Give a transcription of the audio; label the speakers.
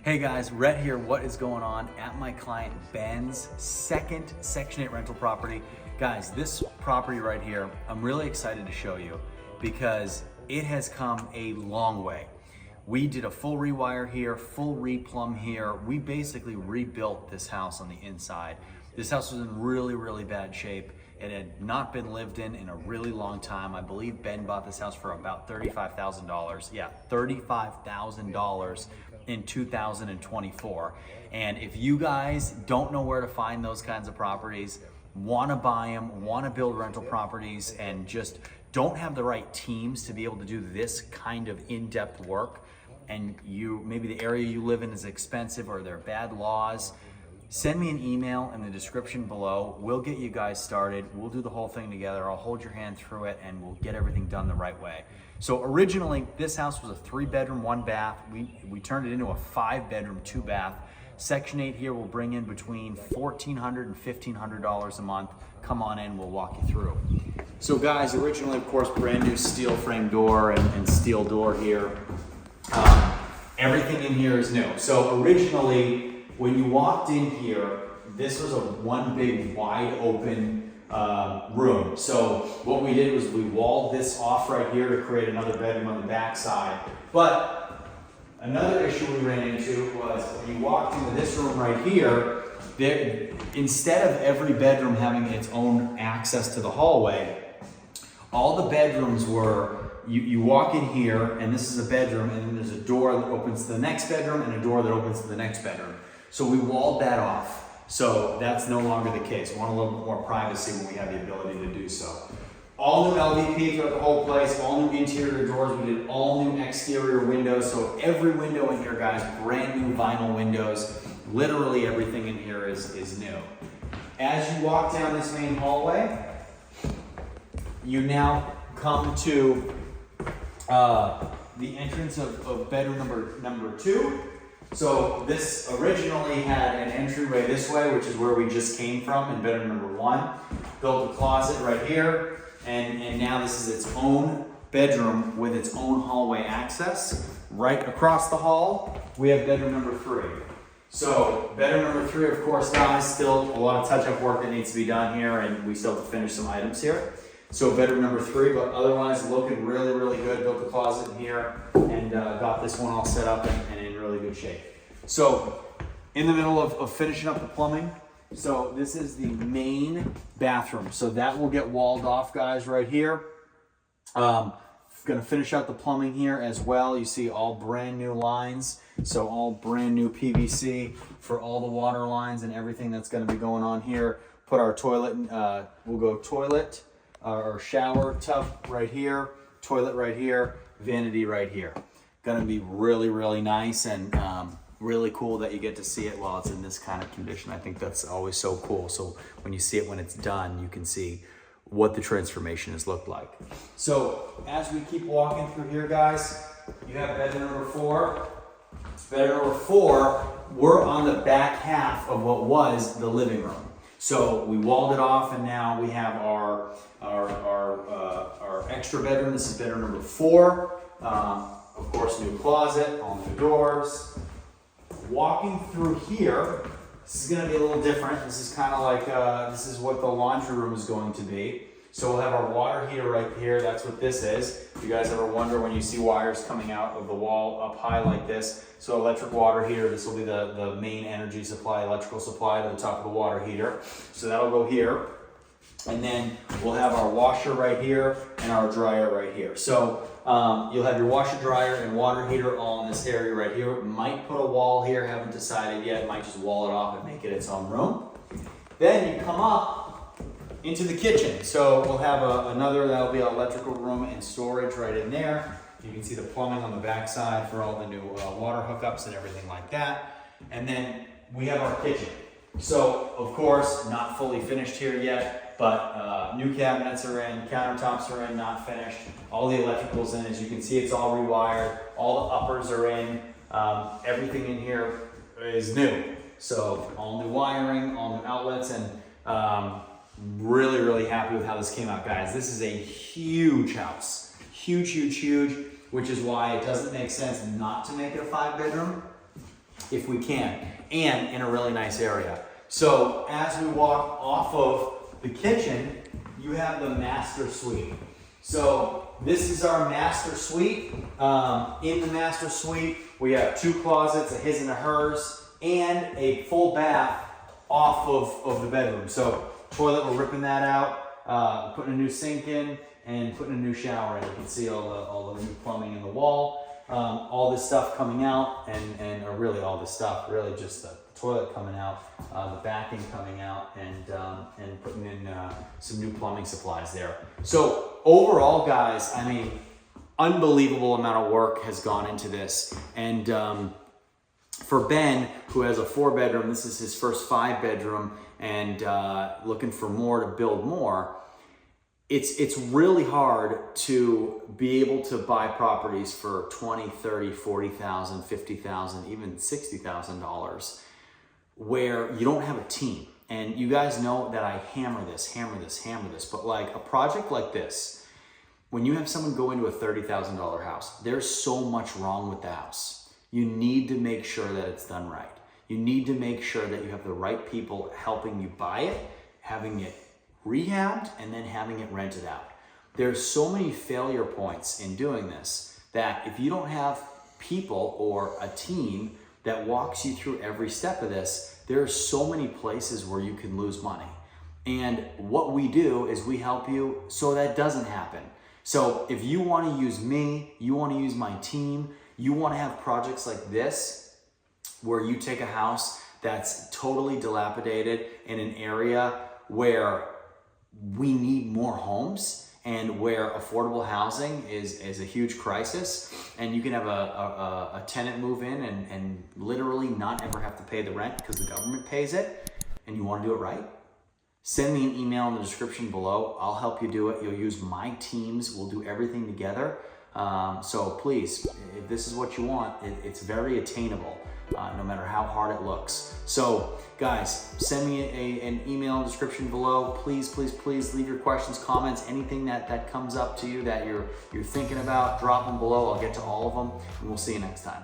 Speaker 1: Hey guys, Rhett here. What is going on at my client Ben's second Section 8 rental property? Guys, this property right here, I'm really excited to show you because it has come a long way. We did a full rewire here, full replumb here. We basically rebuilt this house on the inside. This house was in really bad shape. It had not been lived in a really long time. I believe Ben bought this house for about $35,000. Yeah, $35,000 in 2024. And if you guys don't know where to find those kinds of properties, want to buy them, want to build rental properties, and just don't have the right teams to be able to do this kind of in-depth work, and maybe the area you live in is expensive or there are bad laws, send me an email in the description below. We'll get you guys started. We'll do the whole thing together. I'll hold your hand through it and we'll get everything done the right way. So originally, this house was a 3-bedroom, 1-bath. We turned it into a 5-bedroom, 2-bath. Section 8 here will bring in between $1,400 and $1,500 a month. Come on in, we'll walk you through. So guys, originally, of course, brand new steel frame door and steel door here. Everything in here is new. So originally, when you walked in here, this was a one big wide open room. So what we did was we walled this off right here to create another bedroom on the back side. But another issue we ran into was when you walked into this room right here, instead of every bedroom having its own access to the hallway, all the bedrooms were, you walk in here and this is a bedroom, and then there's a door that opens to the next bedroom and a door that opens to the next bedroom. So we walled that off. So that's no longer the case. We want a little bit more privacy when we have the ability to do so. All new LVP throughout the whole place, all new interior doors. We did all new exterior windows. So every window in here, guys, brand new vinyl windows. Literally everything in here is new. As you walk down this main hallway, you now come to the entrance of bedroom number 2. So this originally had an entryway this way, which is where we just came from in bedroom number 1. Built a closet right here, and now this is its own bedroom with its own hallway access. Right across the hall, we have bedroom number 3. So bedroom number 3, of course, guys, still a lot of touch-up work that needs to be done here, and we still have to finish some items here. So bedroom number 3, but otherwise looking really good. Built a closet in here and got this one all set up and in really good shape. So in the middle of finishing up the plumbing, so this is the main bathroom. So that will get walled off, guys, right here. Gonna finish out the plumbing here as well. You see all brand new lines. So all brand new PVC for all the water lines and everything that's gonna be going on here. Put our toilet, we'll go toilet, or shower tub right here, toilet right here, vanity right here. Gonna be really nice and really cool that you get to see it while it's in this kind of condition. I think that's always so cool. So when you see it when it's done, you can see what the transformation has looked like. So as we keep walking through here, guys, you have bedroom number 4. Bedroom number 4, we're on the back half of what was the living room. So we walled it off, and now we have our extra bedroom. This is bedroom number 4. Of course, new closet, all new doors. Walking through here, this is going to be a little different. This is kind of like this is what the laundry room is going to be. So we'll have our water heater right here. That's what this is. If you guys ever wonder when you see wires coming out of the wall up high like this, so electric water heater, this will be the main energy supply, electrical supply to the top of the water heater. So that'll go here. And then we'll have our washer right here and our dryer right here. So you'll have your washer, dryer, and water heater all in this area right here. Might put a wall here, haven't decided yet. Might just wall it off and make it its own room. Then you come up into the kitchen. So we'll have that'll be an electrical room and storage right in there. You can see the plumbing on the back side for all the new water hookups and everything like that. And then we have our kitchen. So of course, not fully finished here yet, but new cabinets are in, countertops are in, not finished. All the electrical's in. As you can see, it's all rewired. All the uppers are in. Everything in here is new. So all new wiring, all new outlets, and really happy with how this came out, guys. This is a huge house. Huge, which is why it doesn't make sense not to make it a 5-bedroom. if we can, and in a really nice area. So as we walk off of the kitchen, you have the master suite. So this is our master suite. In the master suite, we have 2 closets, a his and a hers, and a full bath off of the bedroom. So toilet, we're ripping that out, putting a new sink in, and putting a new shower in. You can see all the new plumbing in the wall. All this stuff coming out, or really all this stuff, really just the toilet coming out, the backing coming out, and putting in some new plumbing supplies there. So overall, guys, I mean, unbelievable amount of work has gone into this. And for Ben, who has a 4-bedroom, this is his first 5-bedroom, and looking for more to build more, it's really hard to be able to buy properties for $20,000, $30,000, $40,000, $50,000, even $60,000 where you don't have a team. And you guys know that I hammer this, but like a project like this, when you have someone go into a $30,000 house, there's so much wrong with the house. You need to make sure that it's done right. You need to make sure that you have the right people helping you buy it, having it rehabbed, and then having it rented out. There's so many failure points in doing this that if you don't have people or a team that walks you through every step of this, there are so many places where you can lose money. And what we do is we help you so that doesn't happen. So if you want to use me, you want to use my team, you want to have projects like this where you take a house that's totally dilapidated in an area where we need more homes and where affordable housing is a huge crisis, and you can have a tenant move in and literally not ever have to pay the rent because the government pays it, and you want to do it right, send me an email in the description below. I'll help you do it. You'll use my teams. We'll do everything together. So please, if this is what you want, it's very attainable, no matter how hard it looks. So guys, send me an email in the description below. Please, please, please leave your questions, comments, anything that comes up to you that you're thinking about, drop them below. I'll get to all of them, and we'll see you next time.